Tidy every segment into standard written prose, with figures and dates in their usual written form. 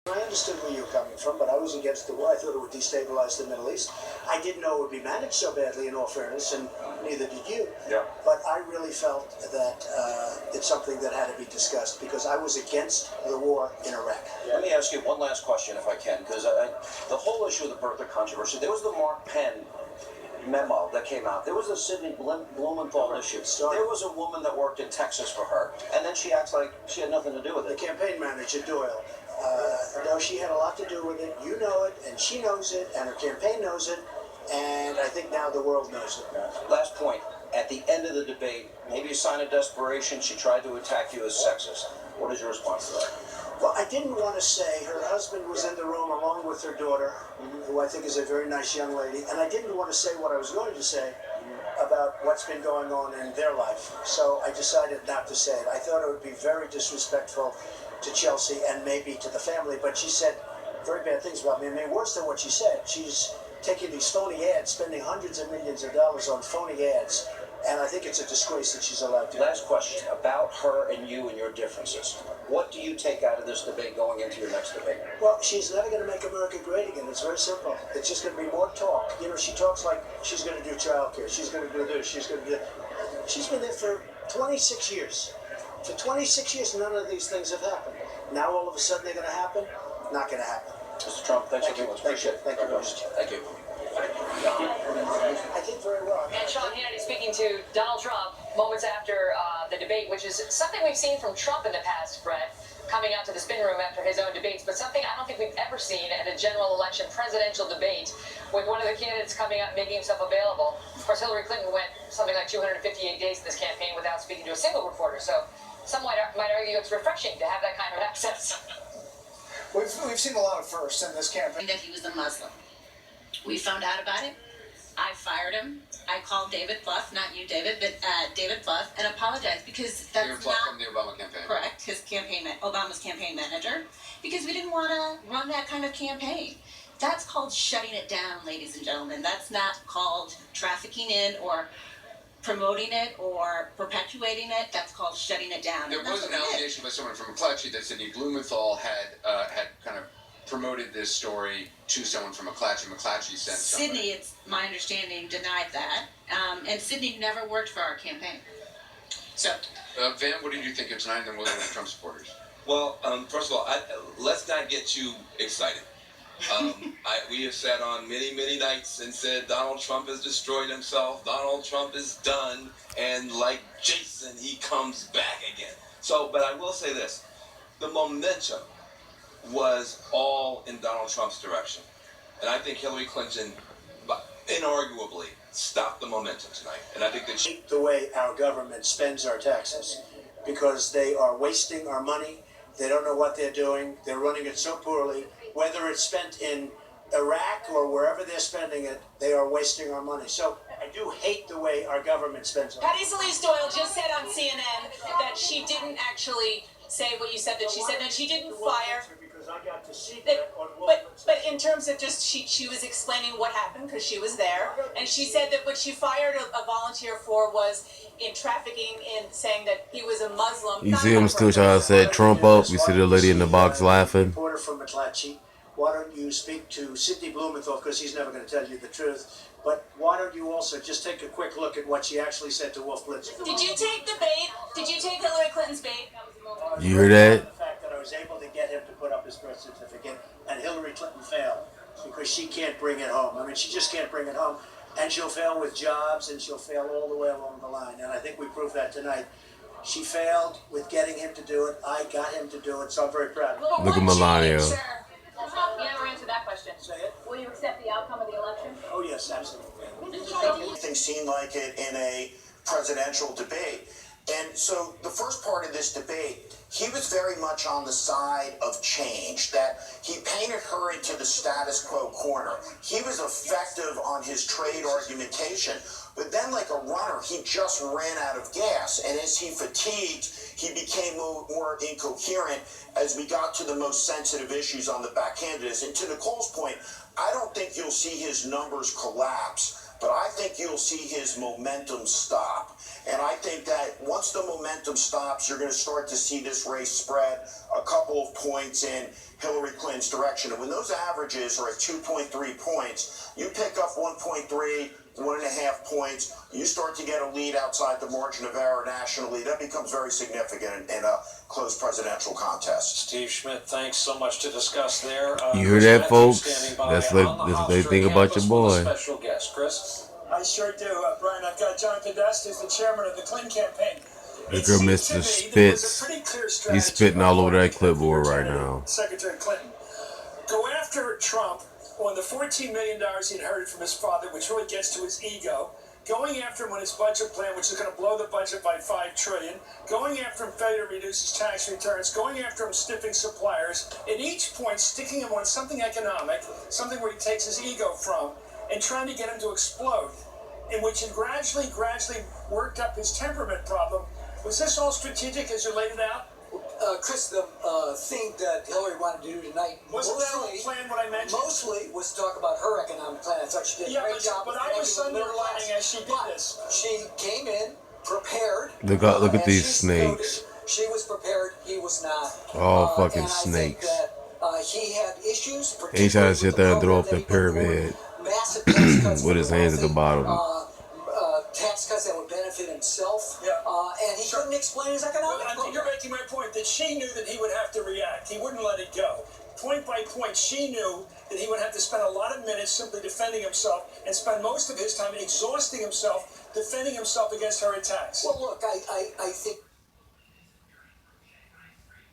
I understood where you were coming from, but I was against the war. I thought it would destabilize the Middle East. I didn't know it would be managed so badly, in all fairness, and neither did you. Yeah. But I really felt that it's something that had to be discussed because I was against the war in Iraq. Let me ask you one last question, if I can, because the whole issue of the birther controversy, there was the Mark Penn memo that came out. There was the Sidney Blumenthal issue. There was a woman that worked in Texas for her, and then she acts like she had nothing to do with it. The campaign manager, Doyle. No, she had a lot to do with it. You know it, and she knows it, and her campaign knows it, and I think now the world knows it. Last point. At the end of the debate, maybe a sign of desperation, she tried to attack you as sexist. What is your response to that? Well, I didn't want to say her husband was in the room along with her daughter, who I think is a very nice young lady, and I didn't want to say what I was going to say about what's been going on in their life. So I decided not to say it. I thought it would be very disrespectful to Chelsea and maybe to the family, but she said very bad things about me. I mean, worse than what she said. She's taking these phony ads, spending hundreds of millions of dollars on phony ads, and I think it's a disgrace that she's allowed to. Last question about her and you and your differences. What do you take out of this debate going into your next debate? Well, she's never going to make America great again. It's very simple. It's just going to be more talk. You know, she talks like she's going to do childcare. She's going to do this. She's going to do that. She's been there for 26 years. For 26 years, none of these things have happened. Now, all of a sudden, they're going to happen? Not going to happen. Mr. Trump, thanks for being with us. Appreciate it. Thank you very much. Thank you. I did very well. And Sean Hannity speaking to Donald Trump moments after the debate, which is something we've seen from Trump in the past, Brett, coming out to the spin room after his own debates, but something I don't think we've ever seen at a general election presidential debate with one of the candidates coming out and making himself available. Of course, Hillary Clinton went something like 258 days in this campaign without speaking to a single reporter, so some might argue it's refreshing to have that kind of access. We've seen a lot of firsts in this campaign. That he was a Muslim. We found out about it. I fired him. I called David Plouffe, not you, David, but David Plouffe, and apologized because that's David Plouffe not from the Obama campaign. correct. His Obama's campaign manager, because we didn't want to run that kind of campaign. That's called shutting it down, ladies and gentlemen. That's not called trafficking in or promoting it or perpetuating it. That's called shutting it down. There was an allegation by someone from McClatchy that Sidney Blumenthal had kind of promoted this story to someone from McClatchy. McClatchy sent somebody. Sidney, it's my understanding, denied that. And Sidney never worked for our campaign. So, Van, what did you think of tonight, and then we'll go to Trump supporters? Well, first of all, let's not get too excited. We have sat on many nights and said Donald Trump has destroyed himself. Donald Trump is done. And like Jason, he comes back again. So, but I will say this. The momentum was all in Donald Trump's direction. And I think Hillary Clinton, inarguably, stopped the momentum tonight. And I think that she... The way our government spends our taxes, because they are wasting our money. They don't know what they're doing. They're running it so poorly. Whether it's spent in Iraq or wherever they're spending it, they are wasting our money. So I do hate the way our government spends our money. Patty Solis Doyle just said on CNN that she didn't actually say what you said, that she said that she didn't fire. Because I got to see That, that on but in terms of just she was explaining what happened because she was there, and she said that what she fired a volunteer for was in trafficking, in saying that he was a Muslim. You see him still trying to set Trump up. You see the lady in the box laughing. Reporter from McClatchy. Why don't you speak to Sidney Blumenthal, because he's never going to tell you the truth. But why don't you also just take a quick look at what she actually said to Wolf Blitzer? Did you take the bait? Did you take Hillary Clinton's bait? You hear that? The fact that I was able to get him to put up his birth certificate, and Hillary Clinton failed because she can't bring it home. I mean, she just can't bring it home, and she'll fail with jobs, and she'll fail all the way along the line. And I think we proved that tonight. She failed with getting him to do it. I got him to do it, so I'm very proud. Look at Melania. You never answered that question. Say it. Will you accept the outcome of the election? Oh yes, absolutely. Things seem like it in a presidential debate. And so the first part of this debate, he was very much on the side of change, that he painted her into the status quo corner. He was effective on his trade argumentation, but then like a runner, he just ran out of gas. And as he fatigued, he became more incoherent as we got to the most sensitive issues on the back candidates. And to Nicole's point, I don't think you'll see his numbers collapse, but I think you'll see his momentum stop. And I think that once the momentum stops, you're going to start to see this race spread a couple of points in Hillary Clinton's direction. And when those averages are at 2.3 points, you pick up 1.3, 1.5 points, you start to get a lead outside the margin of error nationally. That becomes very significant in a close presidential contest. Steve Schmidt, thanks so much to discuss there. You hear that, folks? That's what they think about your boy. Special guest, Chris. I sure do, Brian. I've got Jonathan Best, who's the chairman of the Clinton campaign. Look at Mr. Spitz. He's spitting all over that clipboard right now. Secretary Clinton. Go after Trump on the $14 million he inherited from his father, which really gets to his ego. Going after him on his budget plan, which is going to blow the budget by $5 trillion. Going after him failure to reduce his tax returns. Going after him stiffing suppliers. At each point, sticking him on something economic, something where he takes his ego from, and trying to get him to explode, in which he gradually worked up his temperament problem. Was this all strategic as you laid it out? Chris, the thing that Hillary wanted to do tonight Wasn't that all planned what I mentioned? mostly was to talk about her economic plan. I thought she did a great job. But I was underlining as she did this. She came in prepared. Look at these As she snakes. noted, she was prepared. He was not. All fucking and I snakes. think that, he had issues. He trying to sit there and throw up particularly the with pyramid massive tax cuts with his for hands at the wealthy, bottom. Tax cuts that would benefit himself. Yeah. And he couldn't explain his economic I think you're program. making my point that she knew that he would have to react. He wouldn't let it go. Point by point, she knew that he would have to spend a lot of minutes simply defending himself and spend most of his time exhausting himself, defending himself against her attacks. Well, look, I think.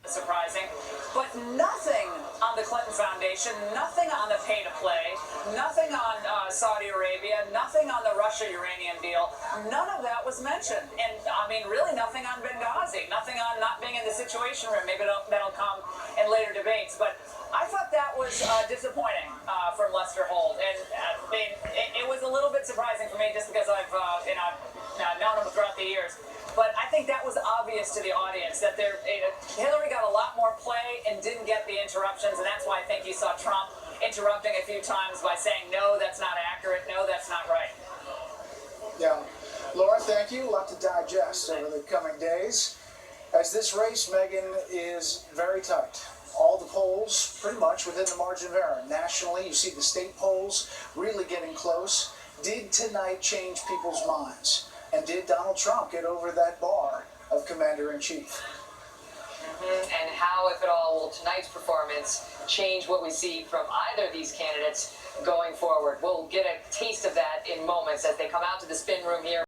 Surprising, but nothing on the Clinton Foundation, nothing on the pay to play, nothing on Saudi Arabia, nothing on the Russia uranium deal. None of that was mentioned, and I mean, really, nothing on Benghazi, nothing on not being in the Situation Room. Maybe that'll come in later debates, but I thought that was disappointing from Lester Holt, and I mean, it was a little bit surprising for me just because I've known him throughout the years. But I think that was obvious to the audience that Hillary got a lot more play and didn't get the interruptions, and that's why I think you saw Trump interrupting a few times by saying, no, that's not accurate, no, that's not right. Yeah. Laura, thank you. A lot to digest over the coming days. As this race, Megyn, is very tight. All the polls pretty much within the margin of error. Nationally, you see the state polls really getting close. Did tonight change people's minds? And did Donald Trump get over that bar of commander-in-chief? And how, if at all, will tonight's performance change what we see from either of these candidates going forward? We'll get a taste of that in moments as they come out to the spin room here.